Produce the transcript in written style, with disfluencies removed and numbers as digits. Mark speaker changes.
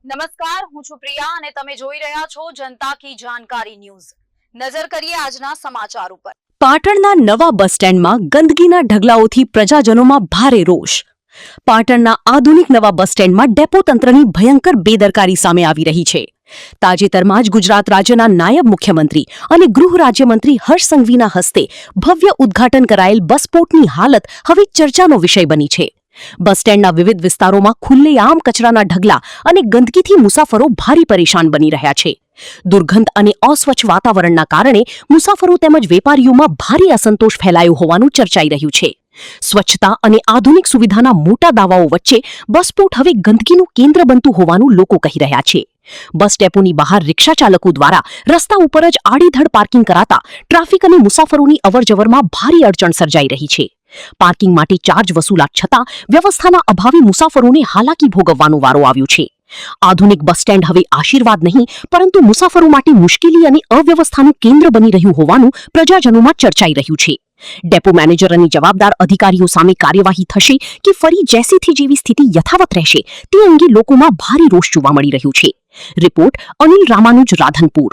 Speaker 1: નમસ્કાર, હું છું પ્રિયા અને તમે જોઈ રહ્યા છો જનતા કી જાણકારી ન્યૂઝ। નજર કરીએ આજના સમાચાર ઉપર।
Speaker 2: પાટણના નવા બસ સ્ટેન્ડમાં ગંદકીના ઢગલાઓથી પ્રજાજનોમાં ભારે રોષ। પાટણના આધુનિક નવા બસ સ્ટેન્ડમાં ડેપો તંત્રની ભયંકર બેદરકારી સામે આવી રહી છે। તાજેતરમાં જ ગુજરાત રાજ્યના નાયબ મુખ્યમંત્રી અને ગૃહ રાજ્યમંત્રી હર્ષ સંઘવીના હસ્તે ભવ્ય ઉદ્ઘાટન કરાયેલ બસપોર્ટની હાલત હવે ચર્ચાનો વિષય બની છે। બસ સ્ટેન્ડના વિવિધ વિસ્તારોમાં ખુલ્લેઆમ કચરાના ઢગલા અને ગંદકીથી મુસાફરો ભારે પરેશાન બની રહ્યા છે। દુર્ગંધ અને અસ્વચ્છ વાતાવરણના કારણે મુસાફરો તેમજ વેપારીઓમાં ભારે અસંતોષ ફેલાયો હોવાનું ચર્ચાઈ રહ્યું છે। સ્વચ્છતા અને આધુનિક સુવિધાના મોટા દાવાઓ વચ્ચે બસપોર્ટ હવે ગંદકીનું કેન્દ્ર બનતું હોવાનું લોકો કહી રહ્યા છે। બસ ડેપોની બહાર રિક્ષા ચાલકો દ્વારા રસ્તા ઉપર જ આડેધડ પાર્કિંગ કરાતા ટ્રાફિક અને મુસાફરોની અવરજવરમાં ભારે અડચણ સર્જાઈ રહી છે। પાર્કિંગ માટે ચાર્જ વસૂલાત છતાં વ્યવસ્થાના અભાવે મુસાફરોને હાલાકી ભોગવવાનો વારો આવ્યો છે। આધુનિક બસ સ્ટેન્ડ હવે આશીર્વાદ નહીં પરંતુ મુસાફરો માટે મુશ્કેલી અને અવ્યવસ્થાનું કેન્દ્ર બની રહ્યું હોવાનું પ્રજાજનોમાં ચર્ચાઈ રહ્યું છે। ડેપો મેનેજર અને જવાબદાર અધિકારીઓ સામે કાર્યવાહી થશે કે ફરી જેસીથી જેવી સ્થિતિ યથાવત રહેશે તે અંગે લોકોમાં ભારે રોષ જોવા મળી રહ્યો છે। રિપોર્ટ અનિલ રામાનુજ, રાધનપુર।